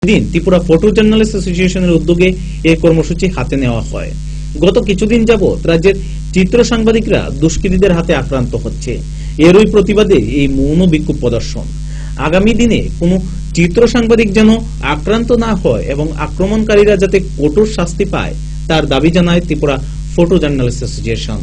দিন Tripura photo journalist অ্যাসোসিয়েশনের উদ্যোগে এই কর্মসূচি হাতে নেওয়া হয়। গত কিছুদিন যাবৎ রাজ্যের চিত্র সাংবাদিকরা দুষ্কৃতীদের হাতে আক্রান্ত হচ্ছে। এরই প্রতিবাদে এই মৌন বিক্ষোভ প্রদর্শন। আগামী দিনে কোনো চিত্র সাংবাদিক যেন আক্রান্ত না হয় এবং আক্রমণকারীরা যাতে কঠোর শাস্তি পায় তার দাবি জানায় ত্রিপুরা ফটো জার্নালিস্ট অ্যাসোসিয়েশন।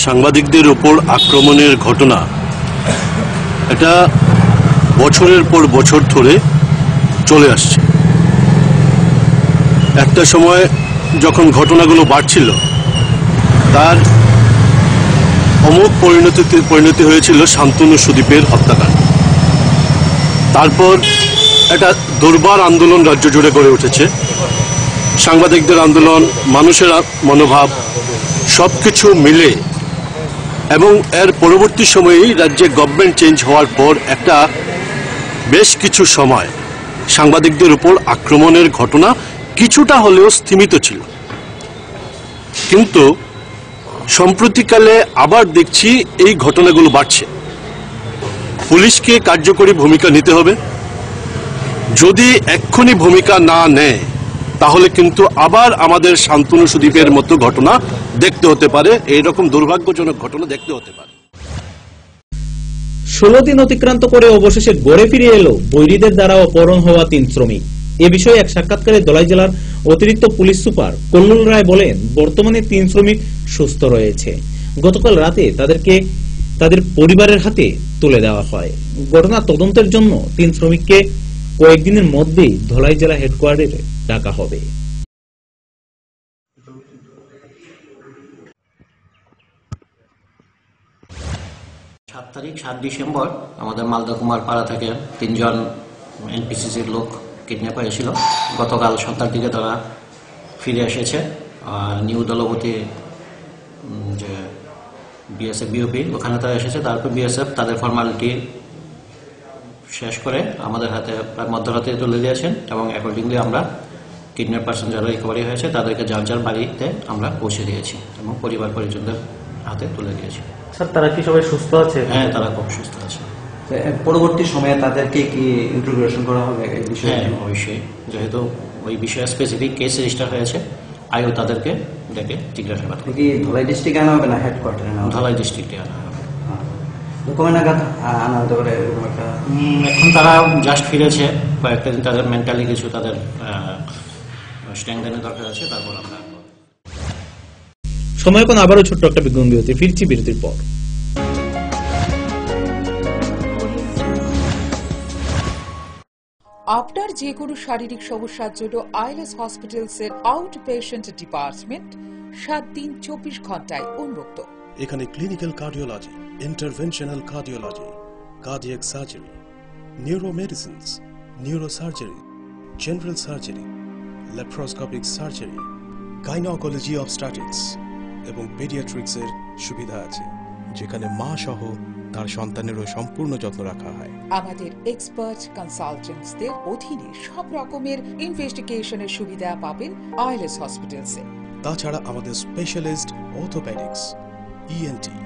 সাংবাদিকদের উপর আক্রমণের ঘটনা এটা বছরের পর বছর ধরে চলে আসছে। একটা সময় যখন ঘটনাগুলো বাড়ছিল তার অমোঘ পরিণতি হয়েছিল শান্তনু সুদীপের হত্যাকাণ্ড। তারপর একটা দুর্বার আন্দোলন রাজ্য জুড়ে গড়ে উঠেছে। সাংবাদিকদের আন্দোলন, মানুষের মনোভাব সবকিছু মিলে এবং এর পরবর্তী সময়েই রাজ্যে গভর্নমেন্ট চেঞ্জ হওয়ার পর একটা বেশ কিছু সময় সাংবাদিকদের উপর আক্রমণের ঘটনা কিছুটা হলেও স্থিমিত ছিল। কিন্তু সম্প্রতিকালে আবার দেখছি এই ঘটনাগুলো বাড়ছে। পুলিশকে কার্যকরী ভূমিকা নিতে হবে। যদি এক্ষুনি ভূমিকা না নেয় তাহলে কিন্তু আবার আমাদের শান্তনু সুদীপের মতো ঘটনা দেখতে হতে পারে, এইরকম দুর্ভাগ্যজনক ঘটনা দেখতে হতে পারে। 16 দিন অতিক্রান্ত করে অবশেষে গড়ে ফিরে এলো বৈরীদের দ্বারা অপহরণ হওয়া 3 শ্রমিক। এ বিষয়ে এক সাক্ষাৎকারে ধলাই জেলার অতিরিক্ত পুলিশ সুপার কল্লোল রায় বলেন, বর্তমানে 3 শ্রমিক সুস্থ রয়েছে। গতকাল রাতে তাদেরকে তাদের পরিবারের হাতে তুলে দেওয়া হয়। ঘটনা তদন্তের জন্য 3 শ্রমিককে কয়েকদিনের মধ্যেই ধলাই জেলা হেডকোয়ার্টারে ডাকা হবে। 7 ডিসেম্বর আমাদের মালদা কুমার পাড়া থেকে 3 জন এনপিসিসির লোক কিডন্যাপ হয়েছিল। গতকাল সন্ধ্যার দিকে তারা ফিরে এসেছে। নিউ দলবতী যে বিএসএফ বিওপি ওখানে তারা এসেছে। তারপর বিএসএফ তাদের ফর্মালিটি শেষ করে আমাদের হাতে প্রায় মধ্যরাতে তুলে দিয়েছেন এবং অ্যাকর্ডিংলি আমরা কিডন্যাপ পার্সন যারা রিকভারি হয়েছে তাদেরকে যার যার বাড়িতে আমরা পৌঁছে দিয়েছি এবং পরিবার পরিজনদের হাতে তুলে দিয়েছি। স্যার, তারা কি সবাই সুস্থ আছে? হ্যাঁ, তারা খুব সুস্থ আছে। পরবর্তী সময়ে তাদেরকে কি ইন্টারোগেশন করা হবে এই বিষয়ে? হ্যাঁ, অবশ্যই। যেহেতু ওই বিষয়ে স্পেসিফিক কেস রেজিস্টার হয়েছে, আইও তাদেরকে ডেকে জিজ্ঞাসাবাদ করবে। কি ধলাই ডিস্ট্রিক্টে আনা হবে না হেডকোয়ার্টারে আনা হবে? ধলাই ডিস্ট্রিক্টে আনা হবে। ডকুমেন্ট আনা হতে পারে এরকম একটা। এখন তারা জাস্ট ফিরেছে, কয়েকটা দিন তাদের মেন্টালি কিছু তাদের স্ট্রেংথেনের দরকার আছে, তারপর আমরা সময় এখন আবারও ছোট্ট একটা বিজ্ঞাপন বিরতি। ফিরছি বিরতির পর। আপনার যে কোনো শারীরিক সমস্যার জন্য আইএলএস হসপিটালস এর আউট পেশেন্ট ডিপার্টমেন্ট 7 দিন 24 ঘন্টায় উন্মুক্ত। এখানে clinical cardiology, interventional cardiology, cardiac surgery, neuromedicines, neurosurgery, general surgery, laparoscopic surgery, gynaecology obstetrics এবং পেডিয়াট্রিক্সের সুবিধা আছে, যেখানে মা সহ তার সন্তানেরও সম্পূর্ণ যত্ন রাখা হয়। আমাদের এক্সপার্ট কনসালটেন্টসদের অধীনে সব রকমের ইনভেস্টিগেশনের সুবিধা পাবেন আইএলএস হসপিটালসে। তাছাড়া আমাদের স্পেশালিস্ট অর্থোপেডিক্স, ইএনটি,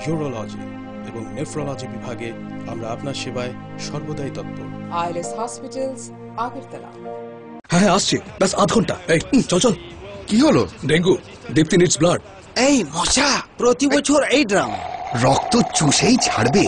ইউরোলজি এবং নেফ্রোলজি বিভাগে আমরা আপনার সেবায় সর্বদাই তৎপর। ILS hospitals, Agartala. হ্যাঁ, আসছে, ব্যাস আধ ঘন্টা। এই চল চল। কি হলো? ডেঙ্গু, দীপ্তি নিডস ব্লাড। এই মশা প্রতি বছর এই ড্রাম, রক্ত চুষেই ছাড়বে।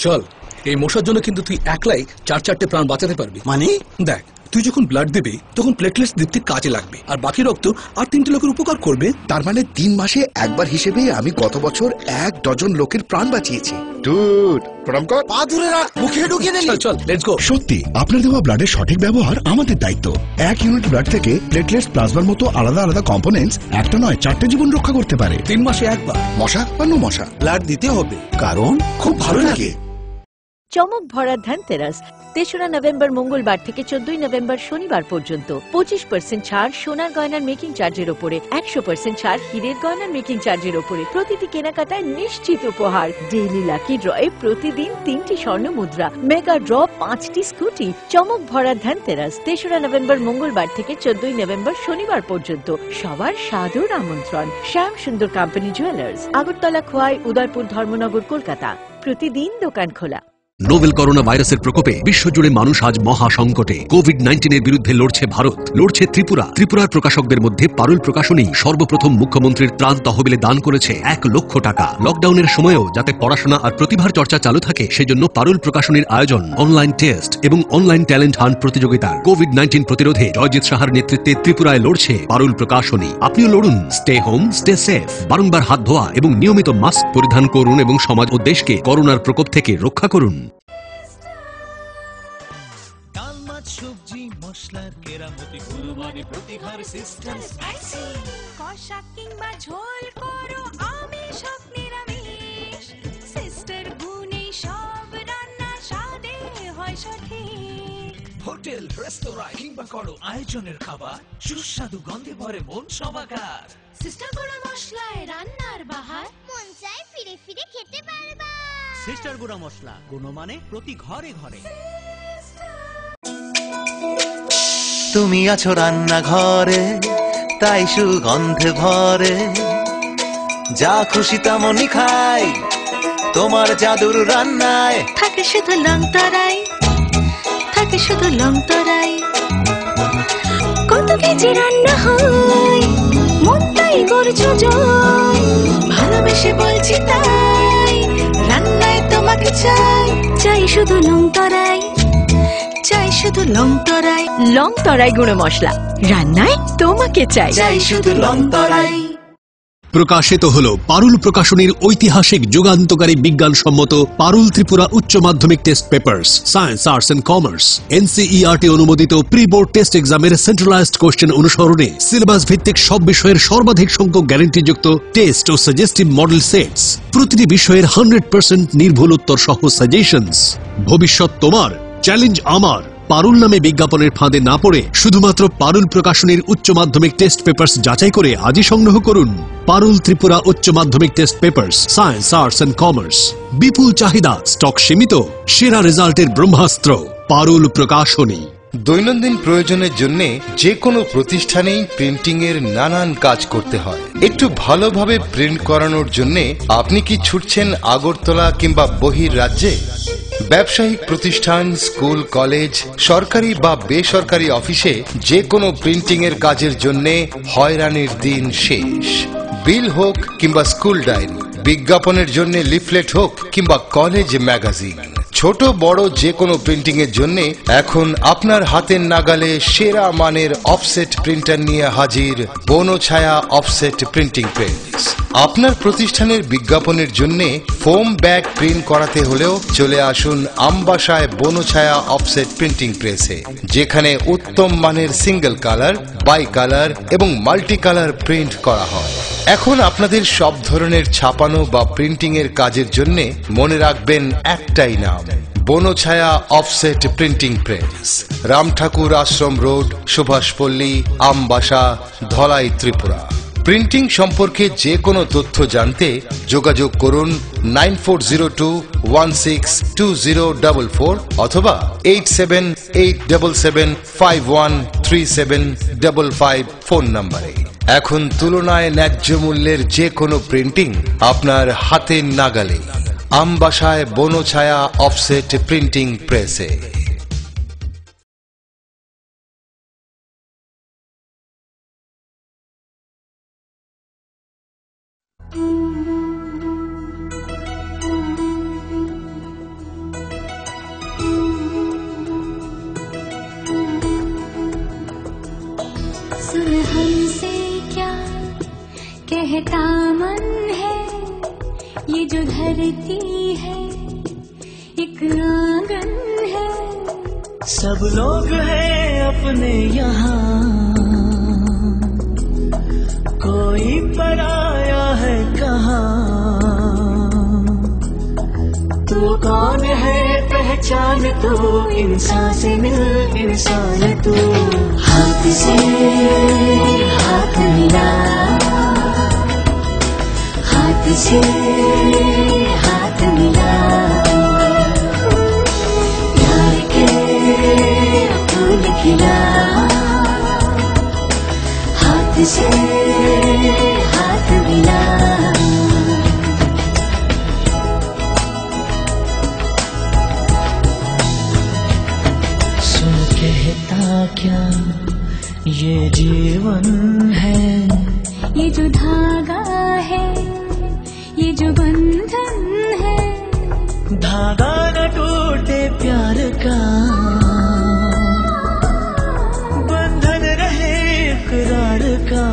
চল, এই মশার জন্য কিন্তু তুই একলাই 4-4টে প্রাণ বাঁচাতে পারবি। মানে দেখ, তুই যখন ব্লাড দেবে তখন প্লেটলেটস দিতে কাজে লাগবে, আর বাকি রক্ত আর 3টে লোকের উপকার করবে। তার মানে 3 মাসে একবার হিসেবে আমি গত বছর 1 ডজন লোকের প্রাণ বাঁচিয়েছি। ডুড, প্রণাম কর। পা ধরে রাখ, মুখে ঢুকিয়ে দে। চল চল, লেটস গো। সত্যি আপনার দেওয়া ব্লাডের সঠিক ব্যবহার আমাদের দায়িত্ব। 1 ইউনিট ব্লাড থেকে প্লেটলেটস, প্লাজমার মতো আলাদা আলাদা কম্পোনেন্টস একটা নয় 4টে জীবন রক্ষা করতে পারে। 3 মাসে একবার মশা বা নো মশা ব্লাড দিতে হবে, কারণ খুব ভালো লাগে। চমক ভরা ধনতেরাস 3রা নভেম্বর মঙ্গলবার থেকে 14ই নভেম্বর শনিবার পর্যন্ত 25% ছাড় সোনার গয়নার মেকিং চার্জের ওপরে, 100% ছাড় হীরের গয়নার মেকিং চার্জের ওপরে। প্রতিটি কেনাকাটায় নিশ্চিত উপহার। ডেইলি লাকি ড্রয়ে প্রতিদিন 3টি স্বর্ণ মুদ্রা, মেগা ড্র 5টি স্কুটি। চমক ভরা ধনতেরাস 3রা নভেম্বর মঙ্গলবার থেকে 14ই নভেম্বর শনিবার পর্যন্ত। সবার সাদর আমন্ত্রণ। শ্যাম সুন্দর কোম্পানি জুয়েলার্স, আগরতলা, খোয়াই, উদয়পুর, ধর্মনগর, কলকাতা। প্রতিদিন দোকান খোলা। নোভেল করোনা ভাইরাসের প্রকোপে বিশ্বজুড়ে মানুষ আজ মহা সংকটে। কোভিড-19 এর বিরুদ্ধে লড়ছে ভারত, লড়ছে ত্রিপুরা। ত্রিপুরার প্রকাশকদের মধ্যে পারুল প্রকাশনী সর্বপ্রথম মুখ্যমন্ত্রীর ত্রাণ তহবিলে দান করেছে 1 লক্ষ টাকা। লকডাউনের সময়েও যাতে পড়াশোনা আর প্রতিভার চর্চা চালু থাকে, সেজন্য পারুল প্রকাশনীর আয়োজন অনলাইন টেস্ট এবং অনলাইন ট্যালেন্ট হান্ট প্রতিযোগিতা। কোভিড-19 প্রতিরোধে জয়জিৎ সাহার নেতৃত্বে ত্রিপুরায় লড়ছে পারুল প্রকাশনী। আপনিও লড়ুন। Stay home, stay safe. বারংবার হাত ধোয়া এবং নিয়মিত মাস্ক পরিধান করুন এবং সমাজ ও দেশকে করোনার প্রকোপ থেকে রক্ষা করুন। সবজি মশলার কেরামতি কুরবানি প্রতিঘর সিস্টেম স্পাইসি কষা কিংবা ঝোল করো আমিষ হোক নিরামিষ সিস্টার গুনি সব রান্না স্বাদে হয় সঠিক। হোটেল রেস্তোরাঁ কিংবা করো আয়োজনের খাবার সুস্বাদু গন্ধে ভরে মন সমাকার। সিস্টার গুঁড়া মশলায় রান্নার বাহার মন চায় ফিরে ফিরে খেতে পারবা। সিস্টার গুঁড়া মশলা, গুণমানে প্রতি ঘরে ঘরে। তুমি আছো রান্নাঘরে, তাই সুগন্ধে ভরে, যা খুশি তেমনই খাই তোমার জাদুর রান্নায়। থাকে শুধু লং তরাই, থাকে শুধু লং তরাই। কত কেজি রান্না হয় মন তাই করছো জয়, ভালোবেসে বলছি তাই রান্নায় তোমাকে চাই, চাই শুধু লং তরাই, চাই শুধু লং তরাই। লং তরাই গুঁড়ো মশলা, রান্নায় তোমাকে চাই, চাই শুধু লং তরাই। প্রকাশিত হলো পারুল প্রকাশনীর ঐতিহাসিক যুগান্তকারী বিজ্ঞানসম্মত পারুল ত্রিপুরা উচ্চ মাধ্যমিক test papers, science, arts and commerce, NCERT অনুমোদিত প্রি বোর্ড টেস্ট এক্সামের সেন্ট্রালাইজড কোশ্চেন অনুসরণে সিলেবাস ভিত্তিক সব বিষয়ের সর্বাধিক সংখ্যক গ্যারান্টিযুক্ত টেস্ট ও সাজেস্টিভ মডেল সেটস, প্রতিটি বিষয়ের 100% নির্ভুল উত্তর সহ সাজেশনস। ভবিষ্যৎ তোমার, চ্যালেঞ্জ আমার। পারুল নামে বিজ্ঞাপনের ফাঁদে না পড়ে শুধুমাত্র পারুল প্রকাশনীর উচ্চ মাধ্যমিক টেস্ট পেপার্স যাচাই করে আজই সংগ্রহ করুন। পারুল ত্রিপুরা উচ্চ মাধ্যমিক test papers, science, arts and commerce. বিপুল চাহিদা, স্টক সীমিত, সেরা রেজাল্টের ব্রহ্মাস্ত্র পারুল প্রকাশনী। দৈনন্দিন প্রয়োজনের জন্য যে কোনো প্রতিষ্ঠানেই প্রিন্টিং এর নানান কাজ করতে হয়। একটু ভালোভাবে প্রিন্ট করানোর জন্য আপনি কি ছুটছেন আগরতলা কিংবা বহির রাজ্যে? ব্যবসায়িক প্রতিষ্ঠান, স্কুল, কলেজ, সরকারি বা বেসরকারি অফিসে যে কোনো প্রিন্টিং এর কাজের জন্য হয়রানির দিন শেষ। বিল হোক কিংবা স্কুল ডায়েরি, বিজ্ঞাপনের জন্য লিফলেট হোক কিংবা কলেজ ম্যাগাজিন, ছোট বড় যে কোনো প্রিন্টিং এর জন্য এখন আপনার হাতের নাগালে সেরা মানের অফসেট প্রিন্টার নিয়ে হাজির বনছায়া অফসেট প্রিন্টিং প্রেস। আপনার প্রতিষ্ঠানের বিজ্ঞাপনের জন্য ফোম ব্যাগ প্রিন্ট করাতে হলেও চলে আসুন আমবাসায় বনছায়া অফসেট প্রিন্টিং প্রেসে, যেখানে উত্তম মানের সিঙ্গেল কালার, বাই কালার এবং মাল্টি কালার প্রিন্ট করা হয়। এখন আপনাদের সব ধরনের ছাপানো বা প্রিন্টিং এর কাজের জন্য মনে রাখবেন একটাই নাম, Bonchhaya offset printing press, Ramthakur Ashram road, Subhashpalli, Ambassa, Dhalai, Tripura. Printing সম্পর্কে যে কোনো তথ্য জানতে যোগাযোগ করুন 9402162044 অথবা 8787751375 ফোন নম্বরে। এখন তুলনায় ন্যায্য মূল্যের যে কোনো প্রিন্টিং আপনার হাতের নাগালে, আমবাসায় বনছায়া অফসেট প্রিন্টিং প্রেসে। कहता मन है ये जो धरती है एक आंगन है। सब लोग हैं अपने यहाँ, कोई पराया है कहाँ। तू कौन है पहचान तू, इंसान से मिल इंसान तू। हाथ से हाथ मिला, हाथ से हाथ मिला, प्यार के फूल खिला। हाथ से हाथ मिला, सुन कहता क्या ये जीवन है, ये जो धागा है ये जो बंधन है। धागा न टूटे प्यार का, बंधन रहे इकरार का।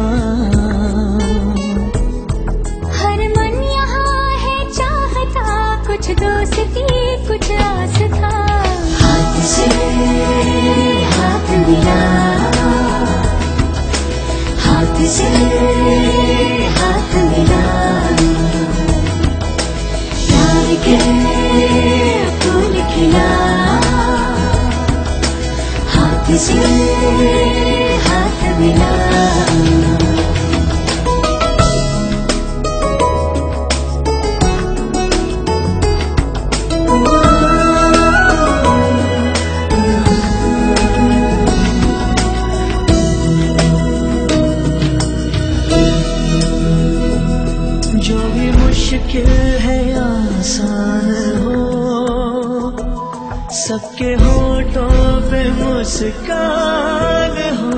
हर मन यहाँ है चाहता, कुछ दोस्ती कुछ आस था। हाथ से हाथ मिला, हाथ से हाथ मिला, प्यार के फूल खिला। हाथ से हाथ मिला, जो भी मुश्किल है आसान हो, सबके होठों पे मुस्कान हो।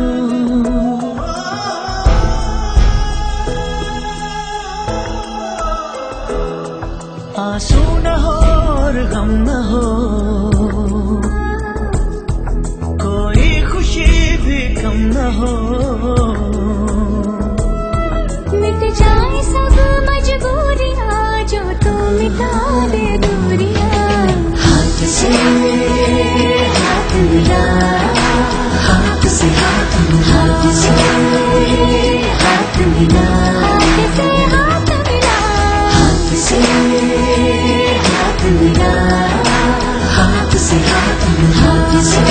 आंसू न हो और गम न हो, कोई खुशी भी कम न हो। मिट जाए सब मजबूरियाँ, जो तू मिटा दे दूरियाँ। हाथ से हाथ मिला, हाथ से हाथ मिला, हाथ से हाथ मिला, हाथ से हाथ मिला, हाथ से हाथ मिला, हाथ से हाथ मिला, हाथ से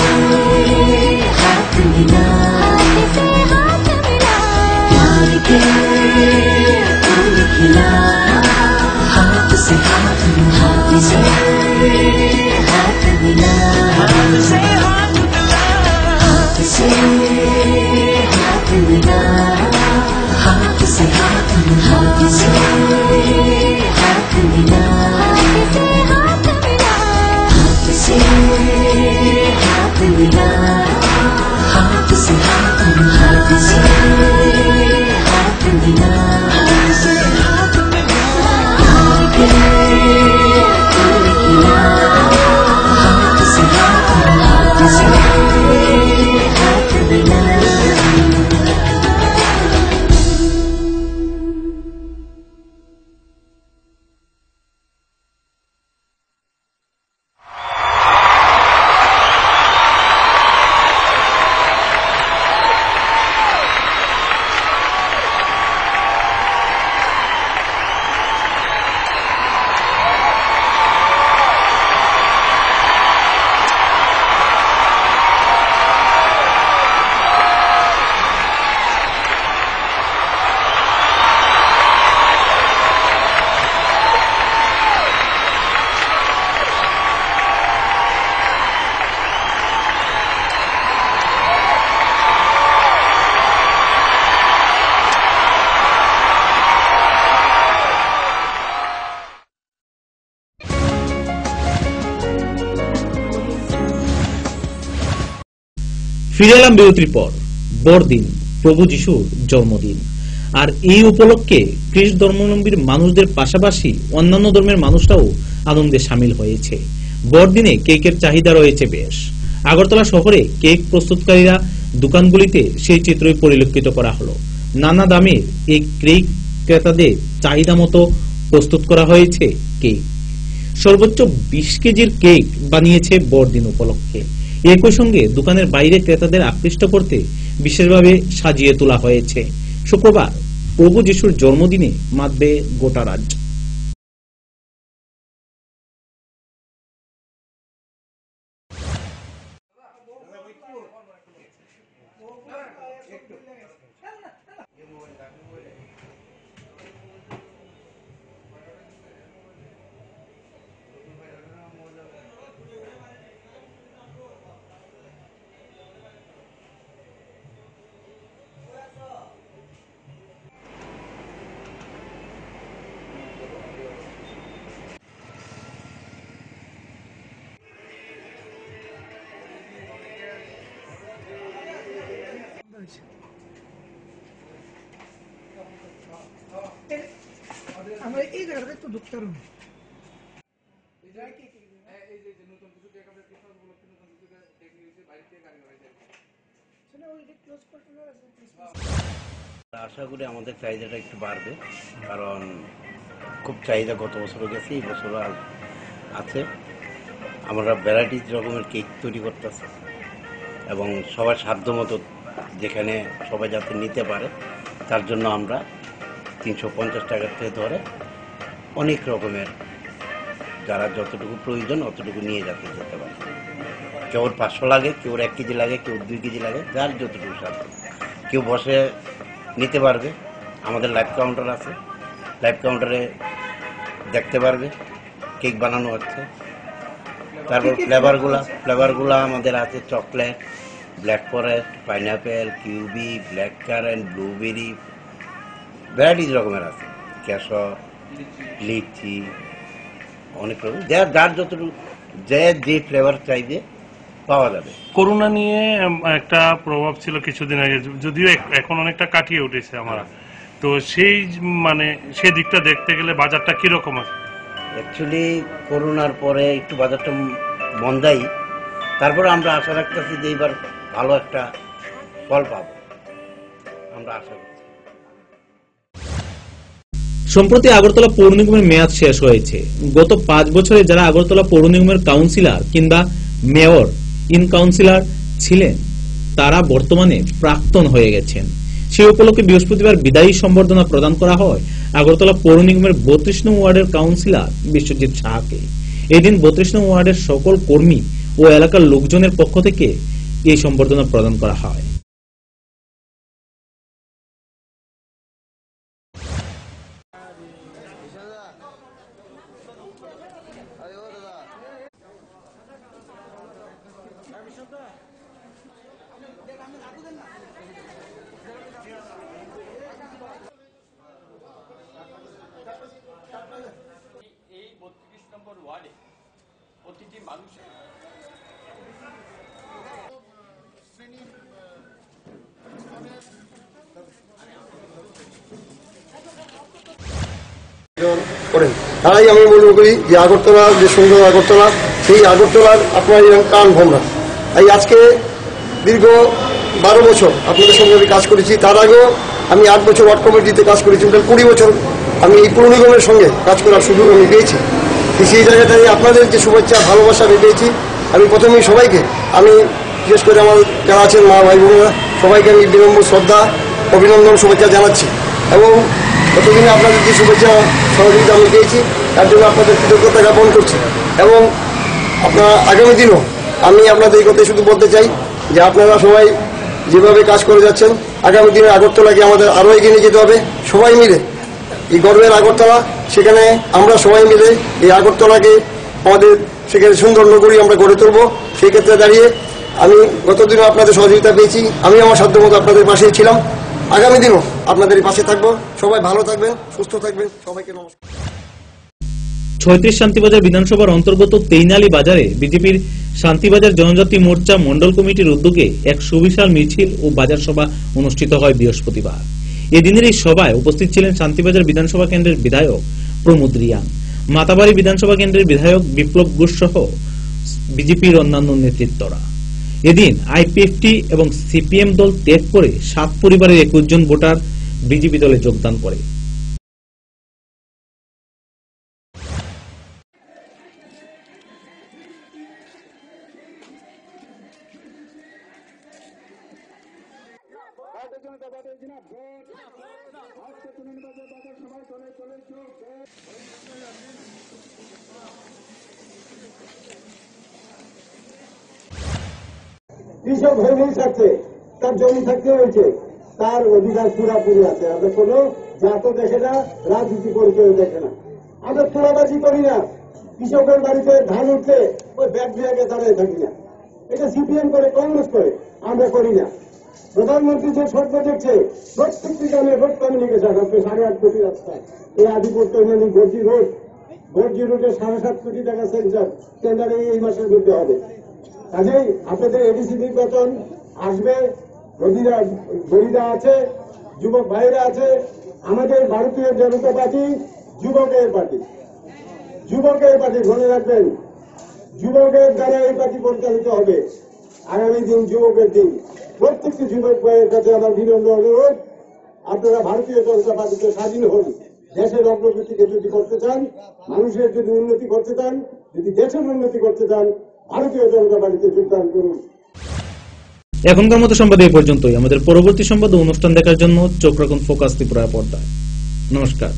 हाथ मिला, प्यार के फूल खिला। हाथ से हाथ मिला, हाथ से हाथ मिला, हाथ से हाथ मिला, हाथ से हाथ मिला, हाथ से हाथ मिला, हाथ से हाथ मिला, हाथ से हाथ मिला, हाथ से हाथ मिला, हाथ से हाथ मिला, हाथ से हाथ मिला, प्यार के फूल खिला। हाथ से हाथ मिला, हाथ से हाथ मिला। ফিরে এলাম বিরতির পর। বড়দিন, প্রভু যিশুর জন্মদিন, আর এই উপলক্ষে খ্রিস্ট ধর্মাবলম্বীর মানুষদের পাশাপাশি অন্যান্য ধর্মের মানুষরাও আনন্দে সামিল হয়েছে। বড়দিনে কেকের চাহিদা রয়েছে বেশ। আগরতলা শহরে কেক প্রস্তুতকারীরা দোকানগুলিতে সেই চিত্রই পরিলক্ষিত করা হলো। নানা দামের এই কেক ক্রেতাদের চাহিদা মতো প্রস্তুত করা হয়েছে কেক। সর্বোচ্চ 20 কেজির কেক বানিয়েছে বড়দিন উপলক্ষে। একই সঙ্গে দোকানের বাইরে ক্রেতাদের আকৃষ্ট করতে বিশেষভাবে সাজিয়ে তোলা হয়েছে। শুক্রবার প্রভু যিশুর জন্মদিনে মাতবে গোটা রাজ্য। আমরা এই জায়গাটা একটু ঢুকতে পারবো না। আশা করি আমাদের চাহিদাটা একটু বাড়বে, কারণ খুব চাহিদা গত বছরও গেছে, এই বছরও আছে। আমরা ভ্যারাইটিস রকমের কেক তৈরি করতেছি এবং সবার সাধ্য মতো যেখানে সবাই যাতে নিতে পারে তার জন্য আমরা 350 টাকার থেকে ধরে অনেক রকমের যারা যতটুকু প্রয়োজন অতটুকু নিয়ে যেতে পারে। কেউ 500 লাগে, কেউ 1 কেজি লাগে, কেউ 2 কেজি লাগে, যার যতটুকু সাধ্য। কেউ বসে নিতে পারবে। আমাদের লাইভ কাউন্টার আছে, লাইভ কাউন্টারে দেখতে পারবে কেক বানানো হচ্ছে। তারপর ফ্লেভারগুলো আমাদের আছে চকলেট, ব্ল্যাক ফরেস্ট, পাইনাপেল, কিউবি, ব্ল্যাক কারেন্ট, ব্লুবেরি, ভ্যারাইটিস রকমের আছে। কেশর, লিচি, অনেক রকম, যার যতটুকু যে ফ্লেভার চাইবে পাওয়া যাবে। করোনা নিয়ে একটা প্রভাব ছিল কিছুদিন আগে, যদিও এখন অনেকটা কাটিয়ে উঠেছে আমরা, তো সেই দিকটা দেখতে গেলে বাজারটা কিরকম আছে? অ্যাকচুয়ালি করোনার পরে একটু বাজারটা মন্দাই, তারপরে আমরা আশা রাখতেছি যে এবার ভালো একটা ফল পাবো, আমরা আশা করছি। সম্প্রতি আগরতলা পৌর নিগমের মেয়াদ শেষ হয়েছে। গত 5 বছরে যারা আগরতলা পৌর নিগমের কাউন্সিলর কিংবা মেয়র ইন কাউন্সিলর ছিলেন তারা বর্তমানে প্রাক্তন হয়ে গেছেন। সেই উপলক্ষে বৃহস্পতিবার বিদায়ী সম্বর্ধনা প্রদান করা হয় আগরতলা পৌর নিগমের 32 নং ওয়ার্ডের কাউন্সিলর বিশ্বজিৎ সাহাকে। এদিন 32 নং ওয়ার্ডের সকল কর্মী ও এলাকার লোকজনের পক্ষ থেকে এই সম্বর্ধনা প্রদান করা হয়। এই 32 নম্বর ওয়ার্ডে প্রতিটি মানুষের করেন, তারাই আমি মনে করি যে আগরতলা যে সুন্দর আগরতলা, সেই আগরতলার আপনার কান ভোমরা। এই আজকে দীর্ঘ 12 বছর আপনাদের সঙ্গে আমি কাজ করেছি। তার আগেও আমি 8 বছর ওয়ার্ড কমিটিতে কাজ করেছি। 20 বছর আমি এই পৌর নিগমের সঙ্গে কাজ করার সুযোগ আমি পেয়েছি। সেই জায়গাটায় আপনাদের যে শুভেচ্ছা ভালোবাসা আমি পেয়েছি। আমি প্রথমেই সবাইকে, আমি বিশেষ করে আমার যারা আছেন মা ভাই বোনেরা, সবাইকে আমি বিনম্র শ্রদ্ধা অভিনন্দন শুভেচ্ছা জানাচ্ছি। এবং প্রতিদিনে আপনাদের যে শুভেচ্ছা সহযোগিতা আমি পেয়েছি তার জন্য আপনাদের কৃতজ্ঞতা জ্ঞাপন করছি। এবং আপনারা আগামী দিনও আমি আপনাদের এই কথাই শুধু বলতে চাই যে আপনারা সবাই যেভাবে কাজ করে যাচ্ছেন, আগামী দিনে আগরতলাকে আমাদের আরও এগিয়ে নিয়ে যেতে হবে। সবাই মিলে এই গর্বের আগরতলা, সেখানে আমরা সবাই মিলে এই আগরতলাকে আমাদের সেখানে সুন্দর নগরী আমরা গড়ে তুলব। সেই ক্ষেত্রে দাঁড়িয়ে আমি গতদিনও আপনাদের সহযোগিতা পেয়েছি। আমি আমার সাধ্যমতো আপনাদের পাশেই ছিলাম, আগামী দিনও আপনাদের পাশে থাকবো। সবাই ভালো থাকবেন, সুস্থ থাকবেন, সবাইকে নমস্কার। 36 শান্তিবাজার বিধানসভার অন্তর্গত তেইনালী বাজারে বিজেপির শান্তিবাজার জনজাতি মোর্চা মন্ডল কমিটির উদ্যোগে এক সুবিশাল মিছিল ও বাজার সভা অনুষ্ঠিত হয় বৃহস্পতিবার। এদিনের এই সভায় উপস্থিত ছিলেন শান্তিবাজার বিধানসভা কেন্দ্রের বিধায়ক প্রমোদ রিয়াং, মাতাবাড়ি বিধানসভা কেন্দ্রের বিধায়ক বিপ্লব ঘোষ সহ বিজেপির অন্যান্য নেতৃত্বরা। এদিন আইপিএফটি এবং সিপিএম দল ত্যাগ করে 7 পরিবারের 21 জন ভোটার বিজেপি দলে যোগদান করে। কৃষক হয়ে থাকছে, তার জমি থাকতে হয়েছে, তার অধিকার পুরাপুরি আছে। আমরা কোনো জাত দেখে না, রাজনীতি পরিচয় দেখে না, আমরা তোলাবাজি করি না। কৃষকের বাড়িতে ধান উঠতে ওই ব্যাগ ব্যাগে দাঁড়িয়ে থাকি না। এটা সিপিএম করে, কংগ্রেস করে, আমরা করি না। প্রধানমন্ত্রী যে স্বপ্ন দেখছে প্রত্যেকটি গ্রামে রোড কমিউনিকেশন হচ্ছে 8.5 কোটি রাস্তা। এই আধিপত্য গর্জি রোডে 7.5 কোটি টাকা সেন্সার টেন্ডারে এই মাসের মধ্যে হবে। কাজেই আপনাদের এডিসি নির্বাচন আসবে, গরিরা আছে, যুবক ভাইরা আছে। আমাদের ভারতীয় জনতা পার্টি যুবকের পার্টি, মনে রাখবেন, যুবকের দ্বারা এই পার্টি পরিচালিত হবে। আগামী দিন যুবকের দিন। প্রত্যেকটি যুবক ভাইয়ের কাছে আমার বিনম্র অনুরোধ, আপনারা ভারতীয় জনতা পার্টিতে স্বাধীন হন। দেশের অগ্রগতিকে যদি করতে চান, মানুষের যদি উন্নতি করতে চান, যদি দেশের উন্নতি করতে চান, ভারতীয় জনতা পার্টিতে যোগদান করুন। এখনকার মতো সংবাদ এই পর্যন্তই। আমাদের পরবর্তী সংবাদ ও অনুষ্ঠান দেখার জন্য চোখ রাখুন ফোকাস ত্রিপুরা পর্দায়। নমস্কার।